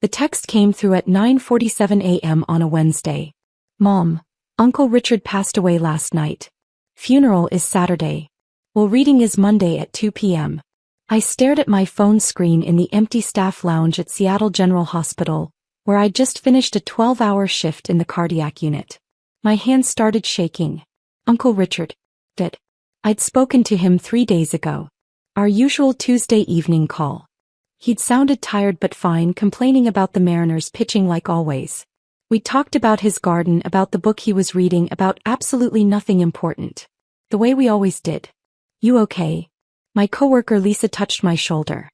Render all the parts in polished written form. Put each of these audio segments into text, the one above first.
The text came through at 9:47 a.m. on a Wednesday. Mom, Uncle Richard passed away last night. Funeral is Saturday. Will reading is Monday at 2 p.m. I stared at my phone screen in the empty staff lounge at Seattle General Hospital, where I'd just finished a 12-hour shift in the cardiac unit. My hands started shaking. Uncle Richard. Dead. I'd spoken to him 3 days ago. Our usual Tuesday evening call. He'd sounded tired but fine, complaining about the Mariners pitching like always. We talked about his garden, about the book he was reading, about absolutely nothing important. The way we always did. You okay? My coworker Lisa touched my shoulder.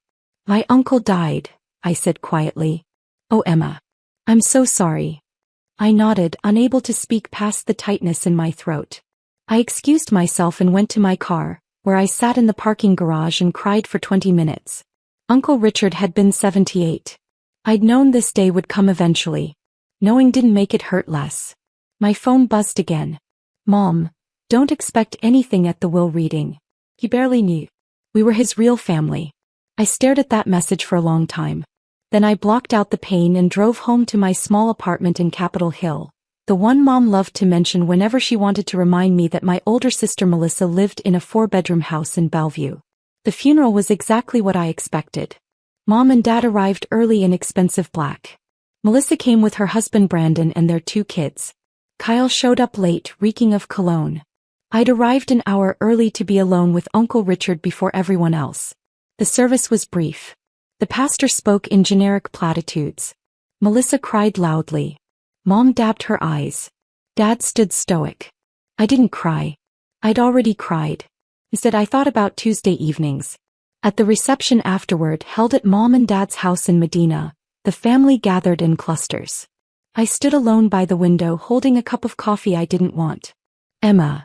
My uncle died, I said quietly. Oh, Emma. I'm so sorry. I nodded, unable to speak past the tightness in my throat. I excused myself and went to my car, where I sat in the parking garage and cried for 20 minutes. Uncle Richard had been 78. I'd known this day would come eventually. Knowing didn't make it hurt less. My phone buzzed again. Mom, don't expect anything at the will reading. He barely knew. We were his real family. I stared at that message for a long time. Then I blocked out the pain and drove home to my small apartment in Capitol Hill, the one Mom loved to mention whenever she wanted to remind me that my older sister Melissa lived in a 4-bedroom house in Bellevue. The funeral was exactly what I expected. Mom and Dad arrived early in expensive black. Melissa came with her husband Brandon and their 2 kids. Kyle showed up late, reeking of cologne. I'd arrived an hour early to be alone with Uncle Richard before everyone else. The service was brief. The pastor spoke in generic platitudes. Melissa cried loudly. Mom dabbed her eyes. Dad stood stoic. I didn't cry. I'd already cried. Instead, I thought about Tuesday evenings. At the reception afterward, held at Mom and Dad's house in Medina, the family gathered in clusters. I stood alone by the window holding a cup of coffee I didn't want. Emma.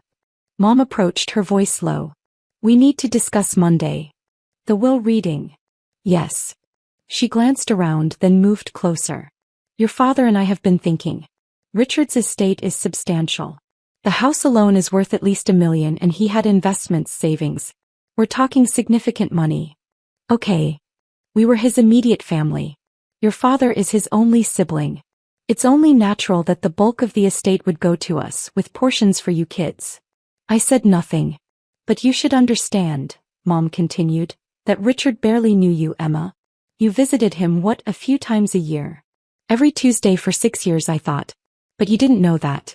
Mom approached, her voice low. We need to discuss Monday. The will reading. Yes. She glanced around, then moved closer. Your father and I have been thinking. Richard's estate is substantial. The house alone is worth at least $1 million, and he had investments, savings. We're talking significant money. Okay. We were his immediate family. Your father is his only sibling. It's only natural that the bulk of the estate would go to us, with portions for you kids. I said nothing. But you should understand, Mom continued, that Richard barely knew you, Emma. You visited him, a few times a year. Every Tuesday for 6 years, I thought. But you didn't know that.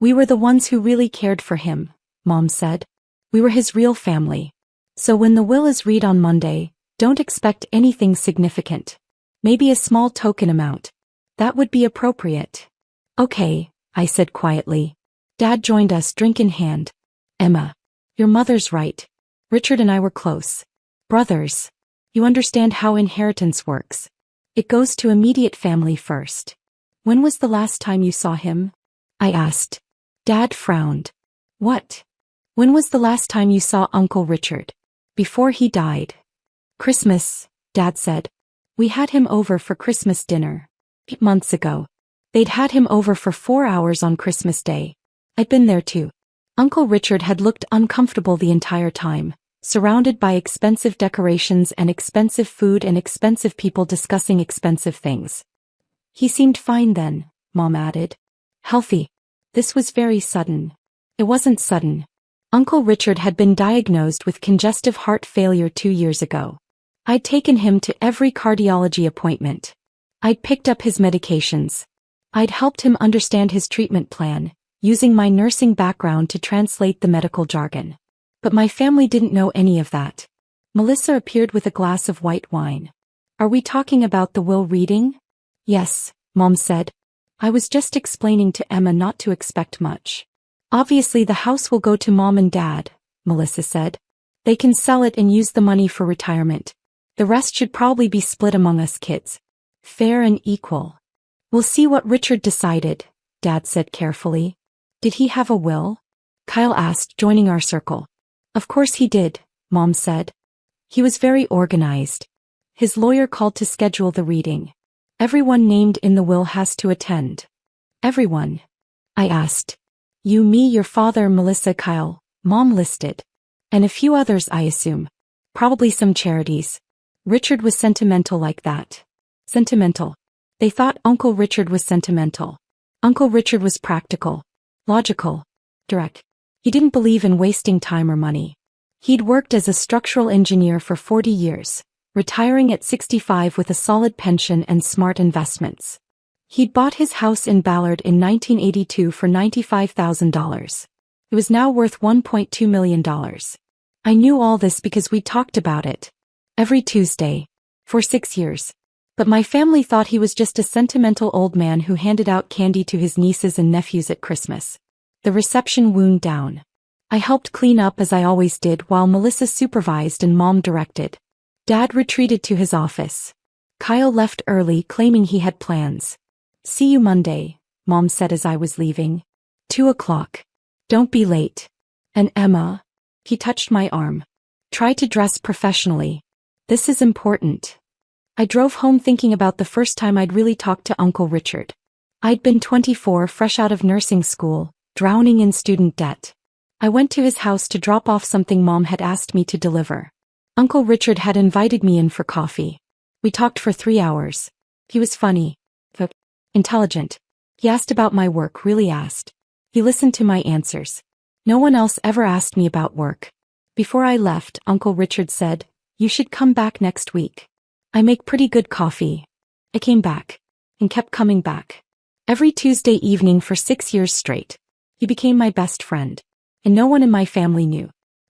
We were the ones who really cared for him, Mom said. We were his real family. So when the will is read on Monday, don't expect anything significant. Maybe a small token amount. That would be appropriate. Okay, I said quietly. Dad joined us, drink in hand. Emma. Your mother's right. Richard and I were close. Brothers. You understand how inheritance works. It goes to immediate family first. When was the last time you saw him? I asked. Dad frowned. What? When was the last time you saw Uncle Richard? Before he died. Christmas, Dad said. We had him over for Christmas dinner. 8 months ago. They'd had him over for 4 hours on Christmas Day. I'd been there too. Uncle Richard had looked uncomfortable the entire time, surrounded by expensive decorations and expensive food and expensive people discussing expensive things. He seemed fine then, Mom added. Healthy. This was very sudden. It wasn't sudden. Uncle Richard had been diagnosed with congestive heart failure 2 years ago. I'd taken him to every cardiology appointment. I'd picked up his medications. I'd helped him understand his treatment plan, using my nursing background to translate the medical jargon. But my family didn't know any of that. Melissa appeared with a glass of white wine. Are we talking about the will reading? Yes, Mom said. I was just explaining to Emma not to expect much. Obviously the house will go to Mom and Dad, Melissa said. They can sell it and use the money for retirement. The rest should probably be split among us kids. Fair and equal. We'll see what Richard decided, Dad said carefully. Did he have a will? Kyle asked, joining our circle. Of course he did, Mom said. He was very organized. His lawyer called to schedule the reading. Everyone named in the will has to attend. Everyone? I asked. You, me, your father, Melissa, Kyle, Mom listed. And a few others, I assume. Probably some charities. Richard was sentimental like that. Sentimental. They thought Uncle Richard was sentimental. Uncle Richard was practical, logical, direct. He didn't believe in wasting time or money. He'd worked as a structural engineer for 40 years, retiring at 65 with a solid pension and smart investments. He'd bought his house in Ballard in 1982 for $95,000. It was now worth $1.2 million. I knew all this because we talked about it every Tuesday for 6 years. But my family thought he was just a sentimental old man who handed out candy to his nieces and nephews at Christmas. The reception wound down. I helped clean up as I always did while Melissa supervised and Mom directed. Dad retreated to his office. Kyle left early, claiming he had plans. "See you Monday," Mom said as I was leaving. 2:00. "Don't be late." "And Emma?" He touched my arm. "Try to dress professionally. This is important." I drove home thinking about the first time I'd really talked to Uncle Richard. I'd been 24, fresh out of nursing school, drowning in student debt. I went to his house to drop off something Mom had asked me to deliver. Uncle Richard had invited me in for coffee. We talked for 3 hours. He was funny, but intelligent. He asked about my work, really asked. He listened to my answers. No one else ever asked me about work. Before I left, Uncle Richard said, "You should come back next week. I make pretty good coffee." I came back, and kept coming back. Every Tuesday evening for 6 years straight. He became my best friend. And no one in my family knew.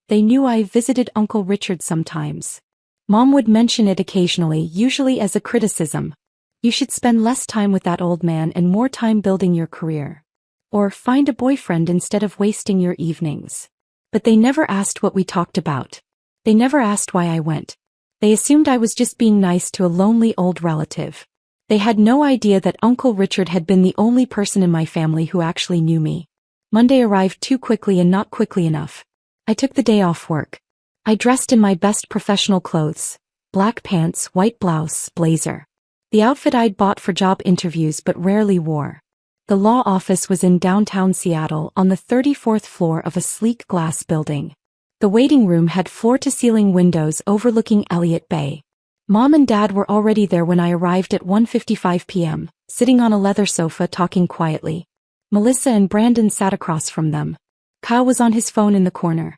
They knew I visited Uncle Richard sometimes. Mom would mention it occasionally, usually as a criticism. "You should spend less time with that old man and more time building your career. Or find a boyfriend instead of wasting your evenings." But they never asked what we talked about. They never asked why I went. They assumed I was just being nice to a lonely old relative. They had no idea that Uncle Richard had been the only person in my family who actually knew me. Monday arrived too quickly and not quickly enough. I took the day off work. I dressed in my best professional clothes. Black pants, white blouse, blazer. The outfit I'd bought for job interviews but rarely wore. The law office was in downtown Seattle on the 34th floor of a sleek glass building. The waiting room had floor-to-ceiling windows overlooking Elliott Bay. Mom and Dad were already there when I arrived at 1:55 p.m., sitting on a leather sofa talking quietly. Melissa and Brandon sat across from them. Kyle was on his phone in the corner.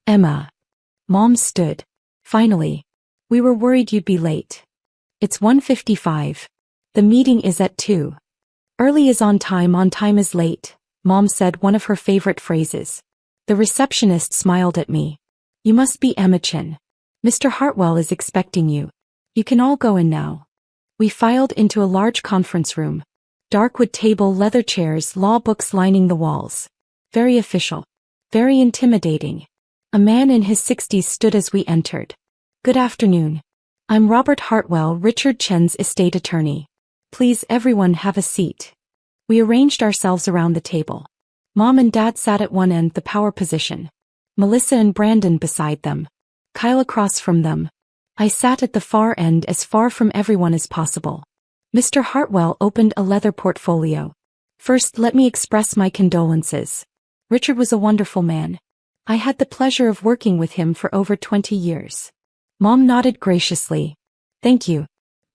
"Emma." Mom stood. "Finally. We were worried you'd be late." "It's 1:55. The meeting is at 2. Early is on time is late," Mom said, one of her favorite phrases. The receptionist smiled at me. "You must be Emma Chin. Mr. Hartwell is expecting you. You can all go in now." We filed into a large conference room. Dark wood table, leather chairs, law books lining the walls. Very official. Very intimidating. A man in his 60s stood as we entered. "Good afternoon. I'm Robert Hartwell, Richard Chen's estate attorney. Please everyone have a seat." We arranged ourselves around the table. Mom and Dad sat at one end, the power position. Melissa and Brandon beside them. Kyle across from them. I sat at the far end, as far from everyone as possible. Mr. Hartwell opened a leather portfolio. "First, let me express my condolences. Richard was a wonderful man. I had the pleasure of working with him for over 20 years. Mom nodded graciously. "Thank you.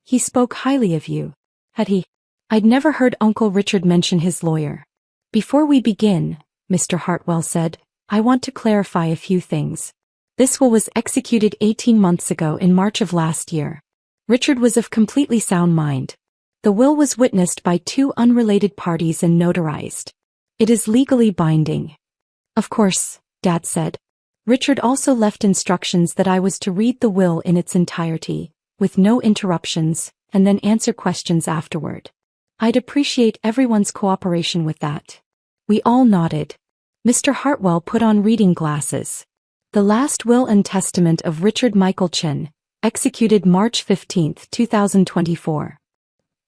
He spoke highly of you." Had he? I'd never heard Uncle Richard mention his lawyer. "Before we begin," Mr. Hartwell said, "I want to clarify a few things. This will was executed 18 months ago in March of last year. Richard was of completely sound mind. The will was witnessed by 2 unrelated parties and notarized. It is legally binding." "Of course," Dad said. Richard also left instructions that I was to read the will in its entirety, with no interruptions, and then answer questions afterward. I'd appreciate everyone's cooperation with that. We all nodded. Mr. Hartwell put on reading glasses. "The last will and testament of Richard Michael Chin, executed March 15, 2024.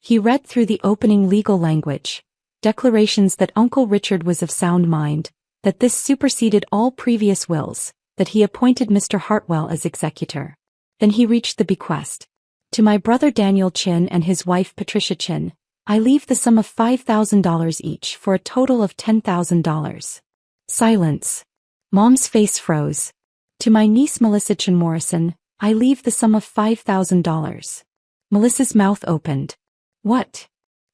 He read through the opening legal language, declarations that Uncle Richard was of sound mind, that this superseded all previous wills, that he appointed Mr. Hartwell as executor. Then he reached the bequest. To my brother Daniel Chin and his wife Patricia Chin, I leave the sum of $5,000 each for a total of $10,000. Silence. Mom's face froze. To my niece Melissa Chin Morrison, I leave the sum of $5,000. Melissa's mouth opened. What?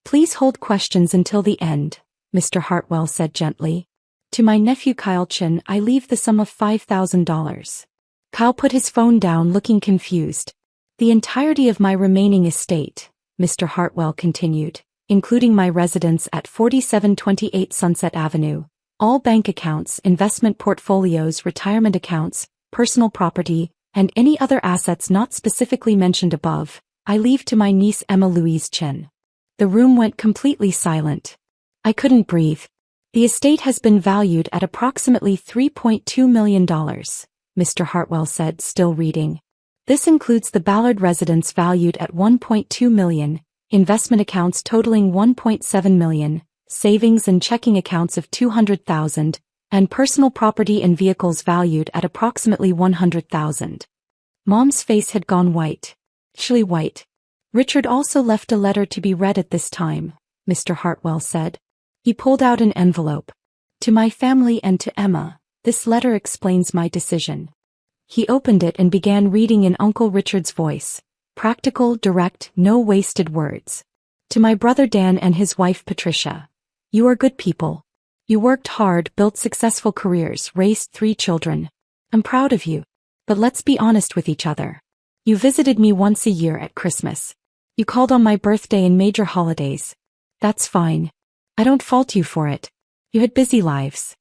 Please hold questions until the end, Mr. Hartwell said gently. To my nephew Kyle Chin, I leave the sum of $5,000. Kyle put his phone down, looking confused. The entirety of my remaining estate, Mr. Hartwell continued, including my residence at 4728 Sunset Avenue, all bank accounts, investment portfolios, retirement accounts, personal property, and any other assets not specifically mentioned above, I leave to my niece Emma Louise Chin. The room went completely silent. I couldn't breathe. The estate has been valued at approximately $3.2 million, Mr. Hartwell said, still reading. This includes the Ballard residence valued at $1.2 million, investment accounts totaling $1.7 million, savings and checking accounts of $200,000, and personal property and vehicles valued at approximately $100,000. Mom's face had gone white. Chilly white. Richard also left a letter to be read at this time, Mr. Hartwell said. He pulled out an envelope. To my family and to Emma, this letter explains my decision. He opened it and began reading in Uncle Richard's voice. Practical, direct, no wasted words. To my brother Dan and his wife Patricia. You are good people. You worked hard, built successful careers, raised 3 children. I'm proud of you. But let's be honest with each other. You visited me once a year at Christmas. You called on my birthday and major holidays. That's fine. I don't fault you for it. You had busy lives.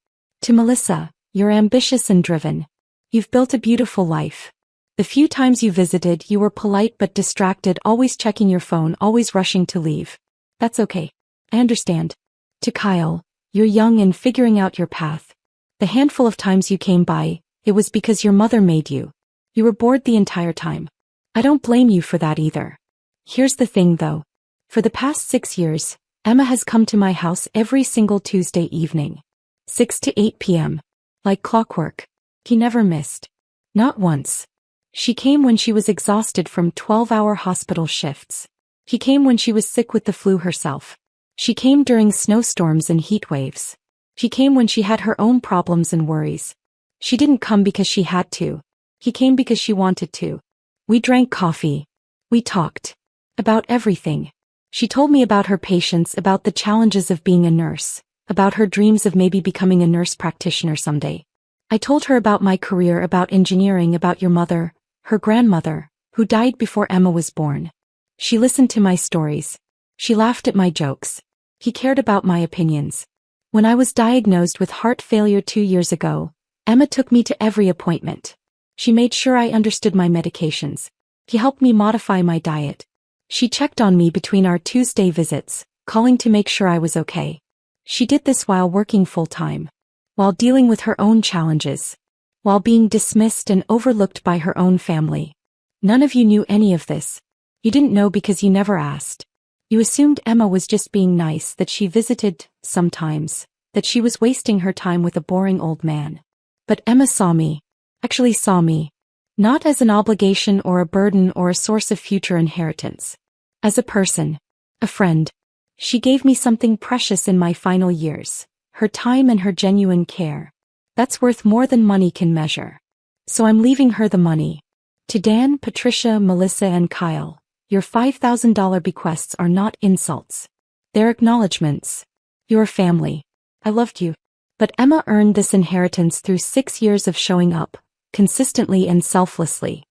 To Melissa, you're ambitious and driven. You've built a beautiful life. The few times you visited, you were polite but distracted, always checking your phone, always rushing to leave. That's okay. I understand. To Kyle, you're young and figuring out your path. The handful of times you came by, it was because your mother made you. You were bored the entire time. I don't blame you for that either. Here's the thing though. For the past 6 years, Emma has come to my house every single Tuesday evening. 6 to 8 p.m. Like clockwork. He never missed. Not once. She came when she was exhausted from 12-hour hospital shifts. He came when she was sick with the flu herself. She came during snowstorms and heat waves. She came when she had her own problems and worries. She didn't come because she had to. He came because she wanted to. We drank coffee. We talked. About everything. She told me about her patients, about the challenges of being a nurse, about her dreams of maybe becoming a nurse practitioner someday. I told her about my career, about engineering, about your mother, her grandmother, who died before Emma was born. She listened to my stories. She laughed at my jokes. He cared about my opinions. When I was diagnosed with heart failure 2 years ago, Emma took me to every appointment. She made sure I understood my medications. He helped me modify my diet. She checked on me between our Tuesday visits, calling to make sure I was okay. She did this while working full-time, while dealing with her own challenges, while being dismissed and overlooked by her own family. None of you knew any of this. You didn't know because you never asked. You assumed Emma was just being nice, that she visited, sometimes, that she was wasting her time with a boring old man. But Emma saw me. Actually saw me. Not as an obligation or a burden or a source of future inheritance. As a person. A friend. She gave me something precious in my final years. Her time and her genuine care. That's worth more than money can measure. So I'm leaving her the money. To Dan, Patricia, Melissa and Kyle, your $5,000 bequests are not insults. They're acknowledgments. You're family. I loved you. But Emma earned this inheritance through 6 years of showing up, consistently and selflessly.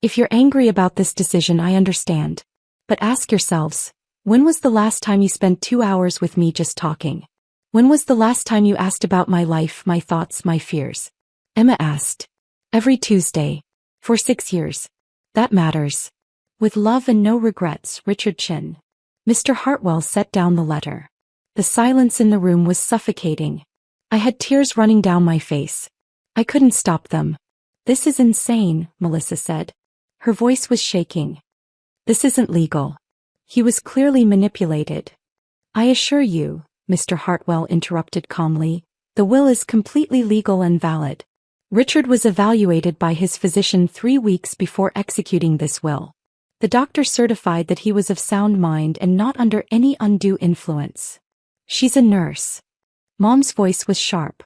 If you're angry about this decision, I understand. But ask yourselves, when was the last time you spent 2 hours with me just talking? When was the last time you asked about my life, my thoughts, my fears? Emma asked. Every Tuesday. For 6 years. That matters. With love and no regrets, Richard Chin. Mr. Hartwell set down the letter. The silence in the room was suffocating. I had tears running down my face. I couldn't stop them. This is insane, Melissa said. Her voice was shaking. This isn't legal. He was clearly manipulated. I assure you, Mr. Hartwell interrupted calmly, the will is completely legal and valid. Richard was evaluated by his physician 3 weeks before executing this will. The doctor certified that he was of sound mind and not under any undue influence. She's a nurse. Mom's voice was sharp.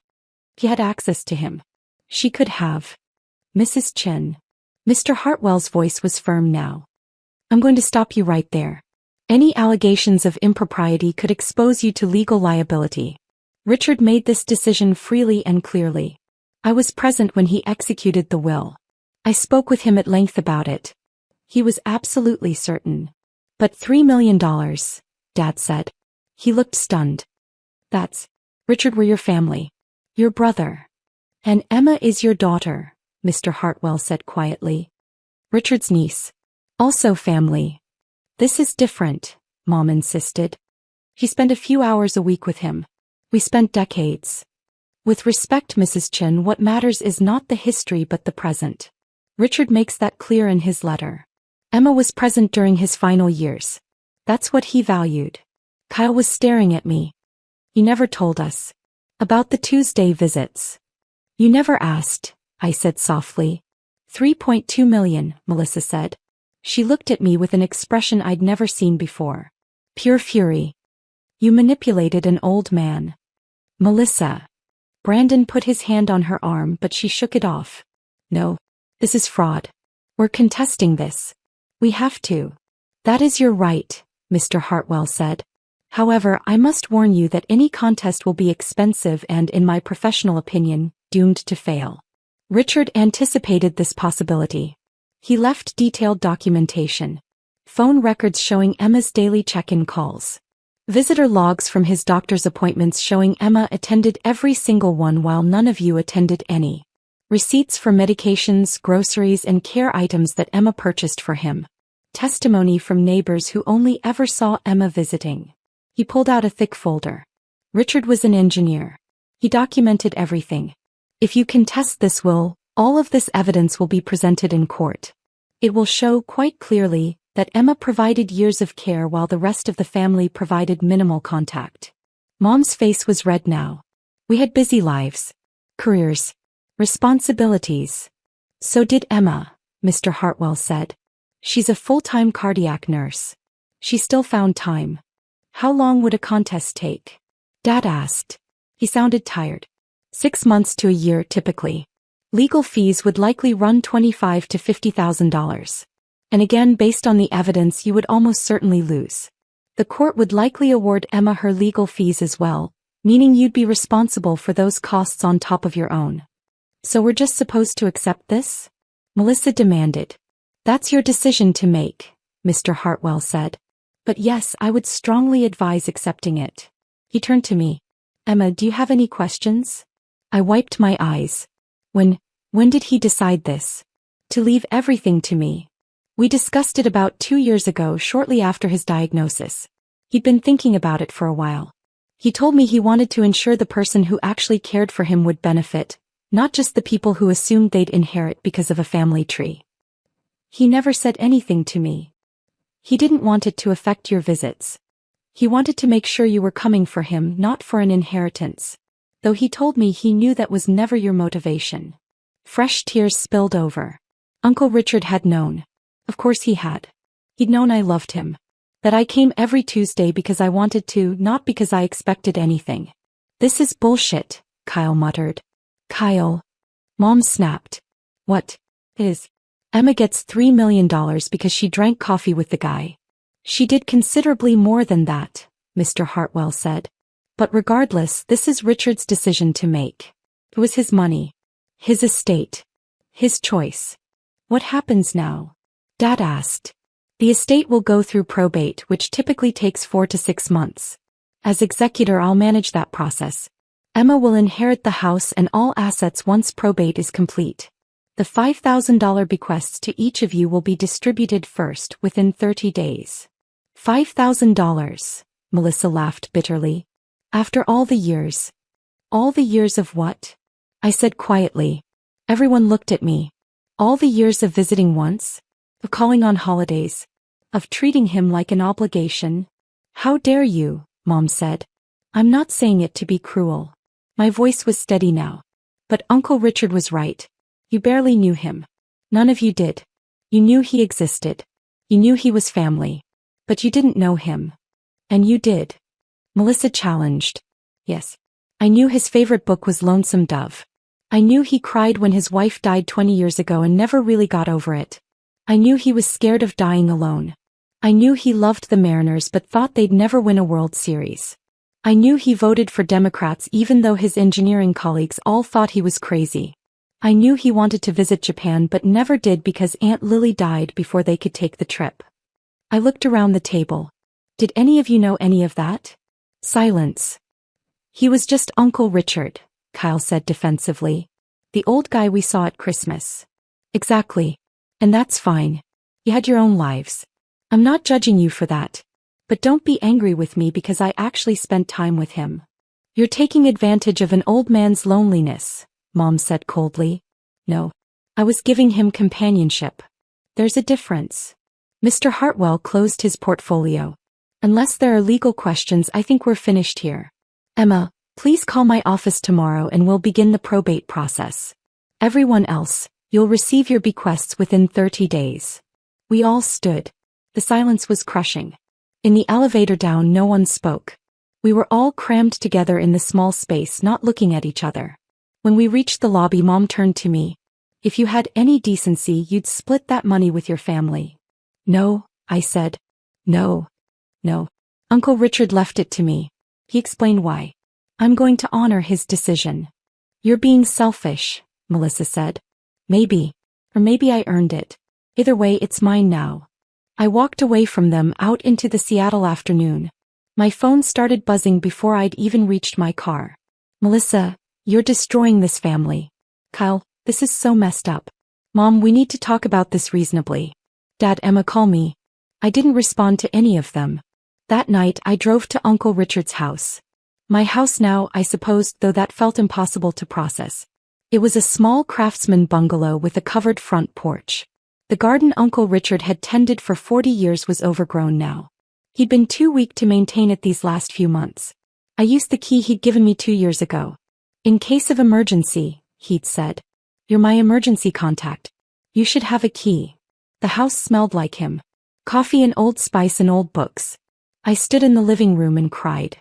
He had access to him. She could have. Mrs. Chin. Mr. Hartwell's voice was firm now. I'm going to stop you right there. Any allegations of impropriety could expose you to legal liability. Richard made this decision freely and clearly. I was present when he executed the will. I spoke with him at length about it. He was absolutely certain. But $3 million, Dad said. He looked stunned. That's, Richard, we're your family. Your brother. And Emma is your daughter, Mr. Hartwell said quietly. Richard's niece. Also family. This is different, Mom insisted. She spent a few hours a week with him. We spent decades. With respect, Mrs. Chin, what matters is not the history but the present. Richard makes that clear in his letter. Emma was present during his final years. That's what he valued. Kyle was staring at me. You never told us. About the Tuesday visits. You never asked, I said softly. 3.2 million, Melissa said. She looked at me with an expression I'd never seen before. Pure fury. You manipulated an old man. Melissa. Brandon put his hand on her arm, but she shook it off. No. This is fraud. We're contesting this. We have to. That is your right, Mr. Hartwell said. However, I must warn you that any contest will be expensive and, in my professional opinion, doomed to fail. Richard anticipated this possibility. He left detailed documentation. Phone records showing Emma's daily check-in calls. Visitor logs from his doctor's appointments showing Emma attended every single one while none of you attended any. Receipts for medications, groceries, and care items that Emma purchased for him. Testimony from neighbors who only ever saw Emma visiting. He pulled out a thick folder. Richard was an engineer. He documented everything. If you contest this will, all of this evidence will be presented in court. It will show quite clearly that Emma provided years of care while the rest of the family provided minimal contact. Mom's face was red now. We had busy lives. Careers. Responsibilities. So did Emma, Mr. Hartwell said. She's a full-time cardiac nurse. She still found time. How long would a contest take? Dad asked. He sounded tired. 6 months to a year typically. Legal fees would likely run $25,000 to $50,000. And again, based on the evidence, you would almost certainly lose. The court would likely award Emma her legal fees as well, meaning you'd be responsible for those costs on top of your own. So we're just supposed to accept this? Melissa demanded. That's your decision to make, Mr. Hartwell said. But yes, I would strongly advise accepting it. He turned to me. Emma, do you have any questions? I wiped my eyes. When did he decide this? To leave everything to me. We discussed it about 2 years ago, shortly after his diagnosis. He'd been thinking about it for a while. He told me he wanted to ensure the person who actually cared for him would benefit, not just the people who assumed they'd inherit because of a family tree. He never said anything to me. He didn't want it to affect your visits. He wanted to make sure you were coming for him, not for an inheritance. Though he told me he knew that was never your motivation. Fresh tears spilled over. Uncle Richard had known. Of course he had. He'd known I loved him. That I came every Tuesday because I wanted to, not because I expected anything. This is bullshit, Kyle muttered. Kyle. Mom snapped. What? It is. Emma gets $3 million because she drank coffee with the guy. She did considerably more than that, Mr. Hartwell said. But regardless, this is Richard's decision to make. It was his money. His estate. His choice. What happens now? Dad asked. The estate will go through probate, which typically takes 4 to 6 months. As executor, I'll manage that process. Emma will inherit the house and all assets once probate is complete. The $5,000 bequests to each of you will be distributed first, within 30 days. $5,000, Melissa laughed bitterly. After all the years. All the years of what? I said quietly. Everyone looked at me. All the years of visiting once? Of calling on holidays? Of treating him like an obligation? How dare you, Mom said. I'm not saying it to be cruel. My voice was steady now. But Uncle Richard was right. You barely knew him. None of you did. You knew he existed. You knew he was family. But you didn't know him. And you did. Melissa challenged. Yes. I knew his favorite book was Lonesome Dove. I knew he cried when his wife died 20 years ago and never really got over it. I knew he was scared of dying alone. I knew he loved the Mariners but thought they'd never win a World Series. I knew he voted for Democrats even though his engineering colleagues all thought he was crazy. I knew he wanted to visit Japan but never did because Aunt Lily died before they could take the trip. I looked around the table. Did any of you know any of that? Silence. He was just Uncle Richard, Kyle said defensively. The old guy we saw at Christmas. Exactly. And that's fine. You had your own lives. I'm not judging you for that. But don't be angry with me because I actually spent time with him. You're taking advantage of an old man's loneliness, Mom said coldly. No. I was giving him companionship. There's a difference. Mr. Hartwell closed his portfolio. Unless there are legal questions, I think we're finished here. Emma, please call my office tomorrow and we'll begin the probate process. Everyone else, you'll receive your bequests within 30 days. We all stood. The silence was crushing. In the elevator down, no one spoke. We were all crammed together in the small space, not looking at each other. When we reached the lobby, Mom turned to me. If you had any decency, you'd split that money with your family. No, I said. No. Uncle Richard left it to me. He explained why. I'm going to honor his decision. You're being selfish, Melissa said. Maybe. Or maybe I earned it. Either way, it's mine now. I walked away from them out into the Seattle afternoon. My phone started buzzing before I'd even reached my car. Melissa, you're destroying this family. Kyle, this is so messed up. Mom, we need to talk about this reasonably. Dad, Emma, call me. I didn't respond to any of them. That night I drove to Uncle Richard's house. My house now, I suppose, though that felt impossible to process. It was a small craftsman bungalow with a covered front porch. The garden Uncle Richard had tended for 40 years was overgrown now. He'd been too weak to maintain it these last few months. I used the key he'd given me 2 years ago. In case of emergency, he'd said. You're my emergency contact. You should have a key. The house smelled like him. Coffee and Old Spice and old books. I stood in the living room and cried.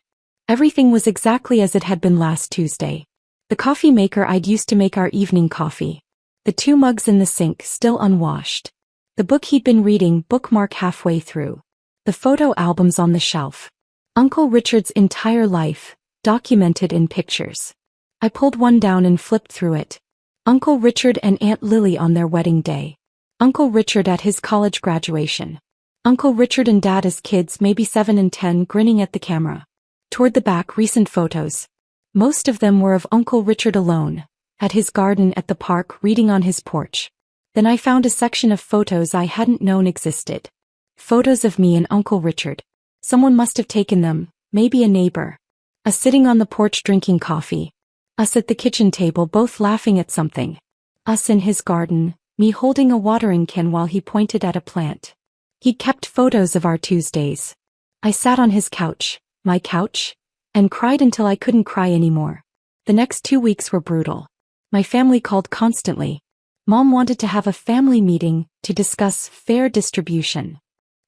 Everything was exactly as it had been last Tuesday. The coffee maker I'd used to make our evening coffee. The 2 mugs in the sink still unwashed. The book he'd been reading bookmark halfway through. The photo albums on the shelf. Uncle Richard's entire life, documented in pictures. I pulled one down and flipped through it. Uncle Richard and Aunt Lily on their wedding day. Uncle Richard at his college graduation. Uncle Richard and Dad as kids, maybe 7 and 10, grinning at the camera. Toward the back, recent photos. Most of them were of Uncle Richard alone. At his garden at the park, reading on his porch. Then I found a section of photos I hadn't known existed. Photos of me and Uncle Richard. Someone must have taken them, maybe a neighbor. Us sitting on the porch drinking coffee. Us at the kitchen table both laughing at something. Us in his garden, me holding a watering can while he pointed at a plant. He'd kept photos of our Tuesdays. I sat on his couch, my couch, and cried until I couldn't cry anymore. The next 2 weeks were brutal. My family called constantly. Mom wanted to have a family meeting to discuss fair distribution.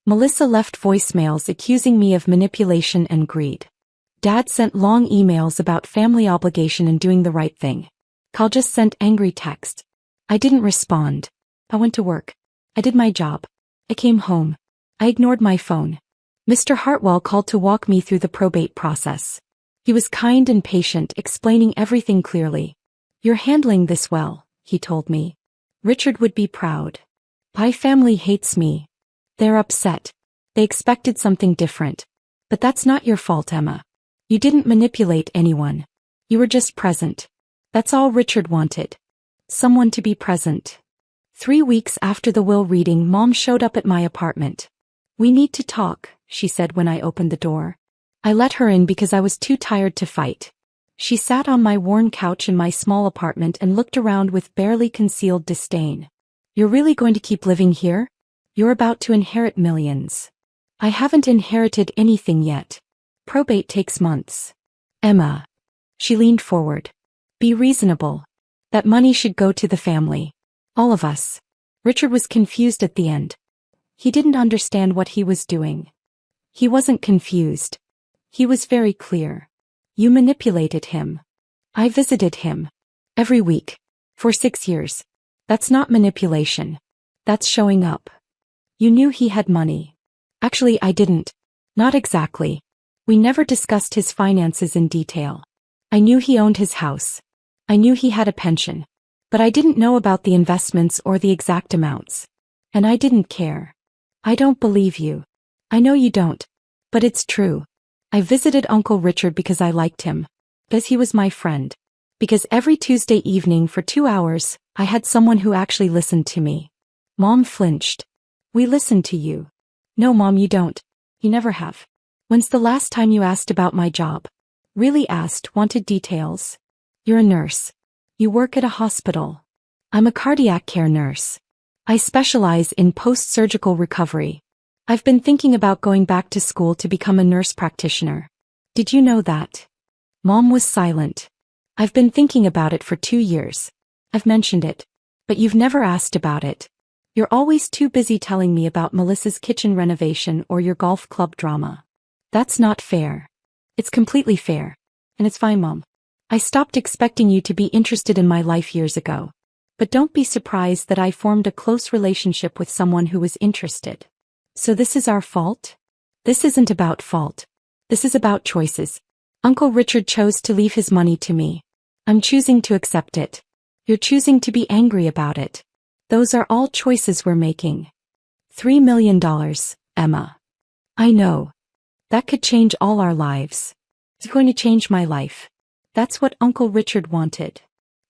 Melissa left voicemails accusing me of manipulation and greed. Dad sent long emails about family obligation and doing the right thing. Kyle just sent angry text. I didn't respond. I went to work. I did my job. I came home. I ignored my phone. Mr. Hartwell called to walk me through the probate process. He was kind and patient, explaining everything clearly. You're handling this well, he told me. Richard would be proud. My family hates me. They're upset. They expected something different. But that's not your fault, Emma. You didn't manipulate anyone. You were just present. That's all Richard wanted. Someone to be present. 3 weeks after the will reading, Mom showed up at my apartment. We need to talk, she said when I opened the door. I let her in because I was too tired to fight. She sat on my worn couch in my small apartment and looked around with barely concealed disdain. You're really going to keep living here? You're about to inherit millions. I haven't inherited anything yet. Probate takes months. Emma. She leaned forward. Be reasonable. That money should go to the family. All of us. Richard was confused at the end. He didn't understand what he was doing. He wasn't confused. He was very clear. You manipulated him. I visited him. Every week. For 6 years. That's not manipulation. That's showing up. You knew he had money. Actually, I didn't. Not exactly. We never discussed his finances in detail. I knew he owned his house. I knew he had a pension. But I didn't know about the investments or the exact amounts. And I didn't care. I don't believe you. I know you don't. But it's true. I visited Uncle Richard because I liked him. Because he was my friend. Because every Tuesday evening for 2 hours, I had someone who actually listened to me. Mom flinched. We listen to you. No, Mom, you don't. You never have. When's the last time you asked about my job? Really asked, wanted details? You're a nurse. You work at a hospital. I'm a cardiac care nurse. I specialize in post-surgical recovery. I've been thinking about going back to school to become a nurse practitioner. Did you know that? Mom was silent. I've been thinking about it for 2 years. I've mentioned it. But you've never asked about it. You're always too busy telling me about Melissa's kitchen renovation or your golf club drama. That's not fair. It's completely fair. And it's fine, Mom. I stopped expecting you to be interested in my life years ago. But don't be surprised that I formed a close relationship with someone who was interested. So this is our fault? This isn't about fault. This is about choices. Uncle Richard chose to leave his money to me. I'm choosing to accept it. You're choosing to be angry about it. Those are all choices we're making. $3 million, Emma. I know. That could change all our lives. It's going to change my life. That's what Uncle Richard wanted.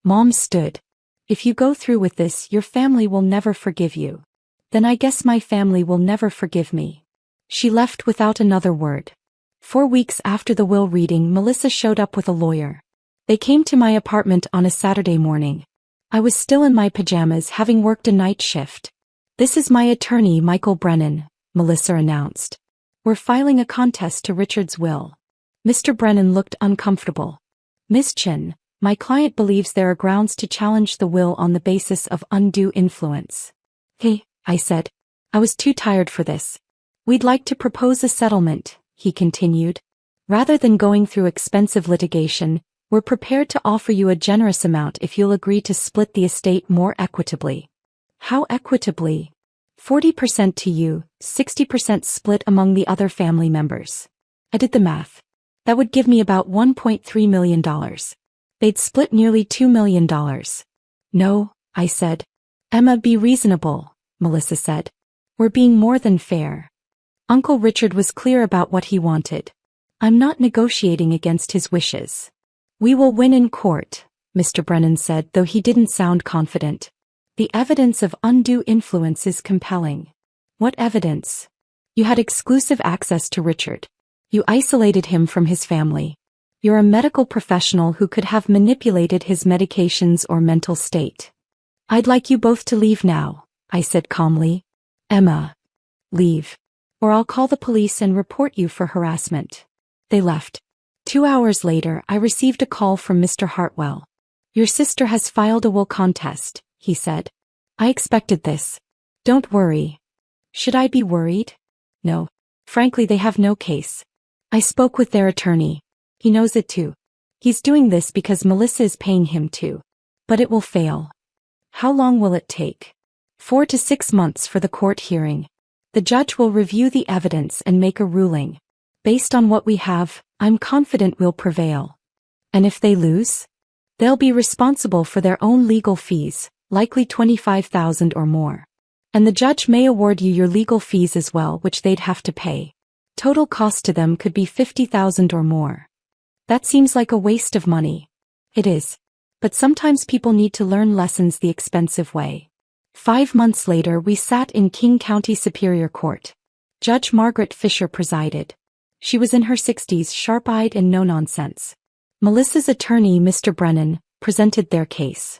Mom stood. If you go through with this, your family will never forgive you. Then I guess my family will never forgive me. She left without another word. 4 weeks after the will reading, Melissa showed up with a lawyer. They came to my apartment on a Saturday morning. I was still in my pajamas, having worked a night shift. This is my attorney, Michael Brennan, Melissa announced. We're filing a contest to Richard's will. Mr. Brennan looked uncomfortable. Ms. Chin, my client believes there are grounds to challenge the will on the basis of undue influence. Hey, I said. I was too tired for this. We'd like to propose a settlement, he continued. Rather than going through expensive litigation, we're prepared to offer you a generous amount if you'll agree to split the estate more equitably. How equitably? 40% to you, 60% split among the other family members. I did the math. That would give me about $1.3 million. They'd split nearly $2 million. No, I said. Emma, be reasonable, Melissa said. We're being more than fair. Uncle Richard was clear about what he wanted. I'm not negotiating against his wishes. We will win in court, Mr. Brennan said, though he didn't sound confident. The evidence of undue influence is compelling. What evidence? You had exclusive access to Richard. You isolated him from his family. You're a medical professional who could have manipulated his medications or mental state. I'd like you both to leave now, I said calmly. Emma. Leave. Or I'll call the police and report you for harassment. They left. 2 hours later, I received a call from Mr. Hartwell. Your sister has filed a will contest, he said. I expected this. Don't worry. Should I be worried? No. Frankly, they have no case. I spoke with their attorney. He knows it too. He's doing this because Melissa is paying him to. But it will fail. How long will it take? 4 to 6 months for the court hearing. The judge will review the evidence and make a ruling. Based on what we have, I'm confident we'll prevail. And if they lose? They'll be responsible for their own legal fees, likely $25,000 or more. And the judge may award you your legal fees as well, which they'd have to pay. Total cost to them could be $50,000 or more. That seems like a waste of money. It is. But sometimes people need to learn lessons the expensive way. 5 months later, we sat in King County Superior Court. Judge Margaret Fisher presided. She was in her 60s, sharp-eyed and no-nonsense. Melissa's attorney, Mr. Brennan, presented their case.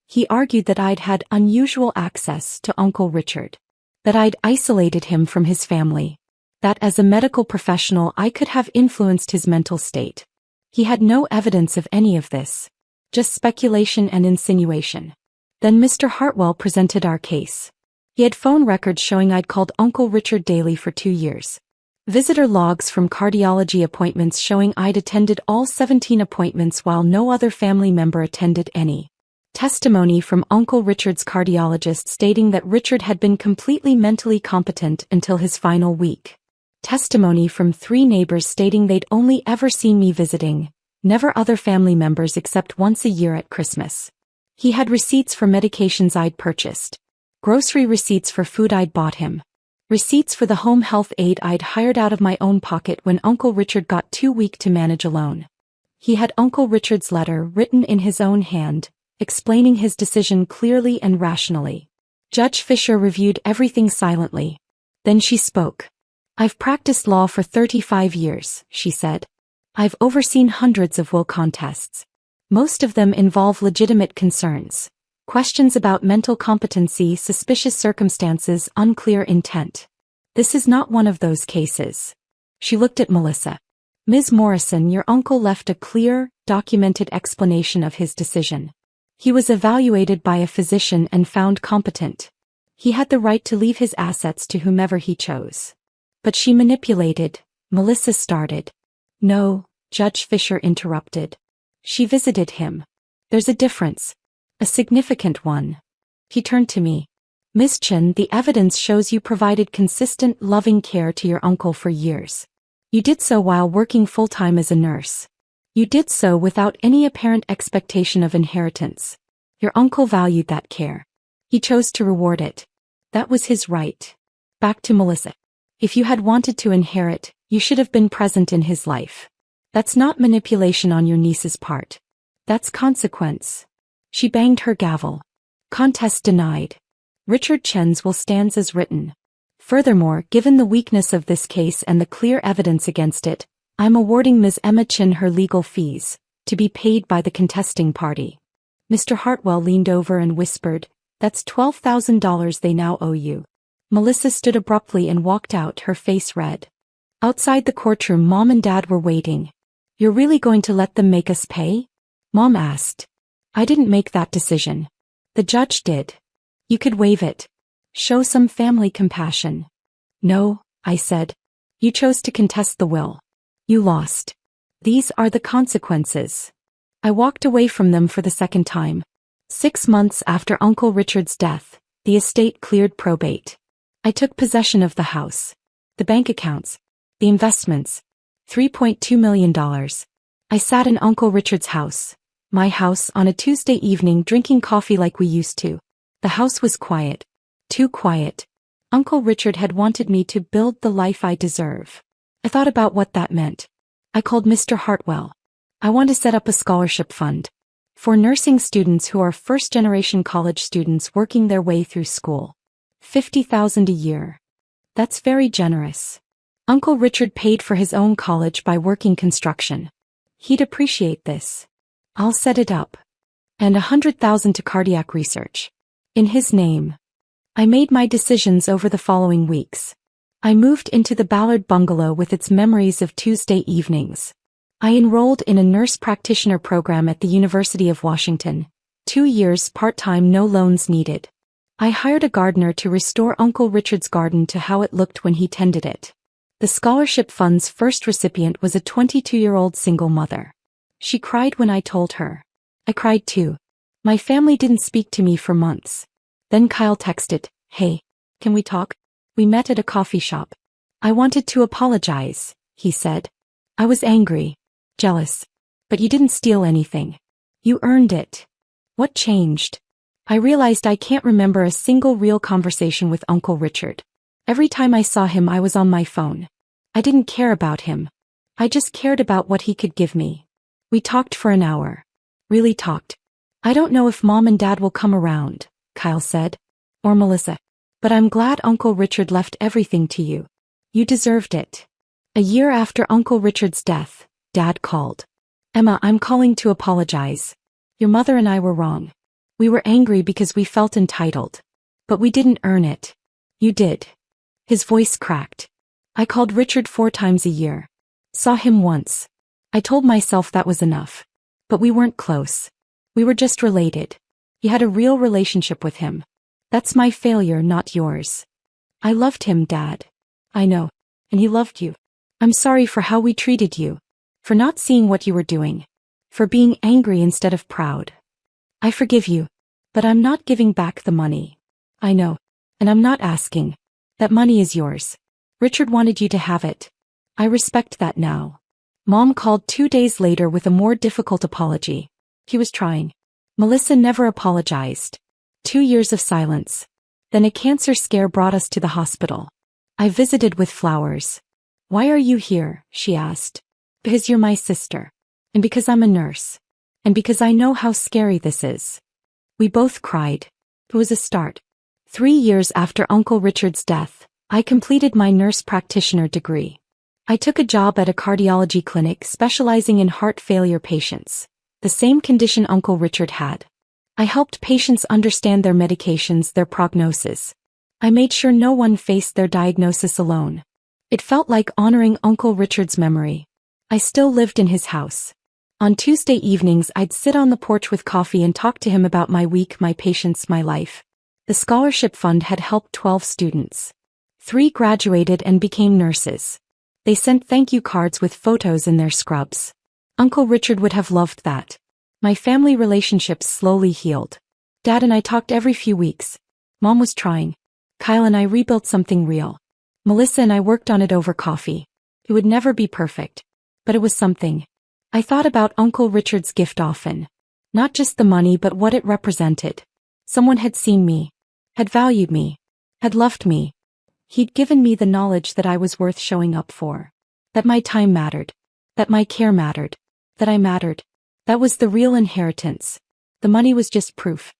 He argued that I'd had unusual access to Uncle Richard. That I'd isolated him from his family. That as a medical professional I could have influenced his mental state. He had no evidence of any of this. Just speculation and insinuation. Then Mr. Hartwell presented our case. He had phone records showing I'd called Uncle Richard daily for 2 years. Visitor logs from cardiology appointments showing I'd attended all 17 appointments while no other family member attended any. Testimony from Uncle Richard's cardiologist stating that Richard had been completely mentally competent until his final week. Testimony from 3 neighbors stating they'd only ever seen me visiting, never other family members except once a year at Christmas. He had receipts for medications I'd purchased. Grocery receipts for food I'd bought him. Receipts for the home health aide I'd hired out of my own pocket when Uncle Richard got too weak to manage alone. He had Uncle Richard's letter written in his own hand, explaining his decision clearly and rationally. Judge Fisher reviewed everything silently. Then she spoke. "I've practiced law for 35 years, she said. I've overseen hundreds of will contests. Most of them involve legitimate concerns. Questions about mental competency, suspicious circumstances, unclear intent. This is not one of those cases." She looked at Melissa. "Ms. Morrison, your uncle left a clear, documented explanation of his decision. He was evaluated by a physician and found competent. He had the right to leave his assets to whomever he chose." "But she manipulated," Melissa started. "No," Judge Fisher interrupted. "She visited him. There's a difference. A significant one." He turned to me. "Ms. Chen, the evidence shows you provided consistent, loving care to your uncle for years. You did so while working full-time as a nurse. You did so without any apparent expectation of inheritance. Your uncle valued that care. He chose to reward it. That was his right." Back to Melissa. "If you had wanted to inherit, you should have been present in his life. That's not manipulation on your niece's part. That's consequence." She banged her gavel. "Contest denied. Richard Chen's will stands as written. Furthermore, given the weakness of this case and the clear evidence against it, I'm awarding Ms. Emma Chen her legal fees, to be paid by the contesting party." Mr. Hartwell leaned over and whispered, "That's $12,000 they now owe you." Melissa stood abruptly and walked out, her face red. Outside the courtroom, Mom and Dad were waiting. "You're really going to let them make us pay?" Mom asked. "I didn't make that decision. The judge did. You could waive it. Show some family compassion." "No," I said. "You chose to contest the will. You lost. These are the consequences." I walked away from them for the second time. 6 months after Uncle Richard's death, the estate cleared probate. I took possession of the house, the bank accounts, the investments, $3.2 million. I sat in Uncle Richard's house, my house, on a Tuesday evening drinking coffee like we used to. The house was quiet. Too quiet. Uncle Richard had wanted me to build the life I deserve. I thought about what that meant. I called Mr. Hartwell. "I want to set up a scholarship fund for nursing students who are first-generation college students working their way through school. $50,000 a year. That's very generous. Uncle Richard paid for his own college by working construction. He'd appreciate this. I'll set it up. And $100,000 to cardiac research. In his name." I made my decisions over the following weeks. I moved into the Ballard bungalow with its memories of Tuesday evenings. I enrolled in a nurse practitioner program at the University of Washington. 2 years part-time, no loans needed. I hired a gardener to restore Uncle Richard's garden to how it looked when he tended it. The scholarship fund's first recipient was a 22-year-old single mother. She cried when I told her. I cried too. My family didn't speak to me for months. Then Kyle texted, "Hey, can we talk?" We met at a coffee shop. "I wanted to apologize," he said. "I was angry, jealous. But you didn't steal anything. You earned it." What changed? I realized I can't remember a single real conversation with Uncle Richard. Every time I saw him, I was on my phone. I didn't care about him. I just cared about what he could give me. We talked for an hour. Really talked. "I don't know if Mom and Dad will come around," Kyle said. "Or Melissa. But I'm glad Uncle Richard left everything to you. You deserved it." A year after Uncle Richard's death, Dad called. "Emma, I'm calling to apologize. Your mother and I were wrong. We were angry because we felt entitled. But we didn't earn it. You did." His voice cracked. "I called Richard 4 times a year. Saw him once. I told myself that was enough. But we weren't close. We were just related. You had a real relationship with him. That's my failure, not yours. I loved him, Dad. I know. And he loved you. I'm sorry for how we treated you. For not seeing what you were doing. For being angry instead of proud. I forgive you. But I'm not giving back the money. I know. And I'm not asking. That money is yours. Richard wanted you to have it. I respect that now. Mom called 2 days later with a more difficult apology. He was trying. Melissa never apologized. 2 years of silence. Then a cancer scare brought us to the hospital. I visited with flowers. Why are you here? She asked. Because you're my sister. And because I'm a nurse. And because I know how scary this is. We both cried. It was a start. 3 years after Uncle Richard's death, I completed my nurse practitioner degree. I took a job at a cardiology clinic specializing in heart failure patients, the same condition Uncle Richard had. I helped patients understand their medications, their prognosis. I made sure no one faced their diagnosis alone. It felt like honoring Uncle Richard's memory. I still lived in his house. On Tuesday evenings I'd sit on the porch with coffee and talk to him about my week, my patients, my life. The scholarship fund had helped 12 students. 3 graduated and became nurses. They sent thank you cards with photos in their scrubs. Uncle Richard would have loved that. My family relationships slowly healed. Dad and I talked every few weeks. Mom was trying. Kyle and I rebuilt something real. Melissa and I worked on it over coffee. It would never be perfect. But it was something. I thought about Uncle Richard's gift often. Not just the money but what it represented. Someone had seen me. Had valued me. Had loved me. He'd given me the knowledge that I was worth showing up for. That my time mattered. That my care mattered. That I mattered. That was the real inheritance. The money was just proof.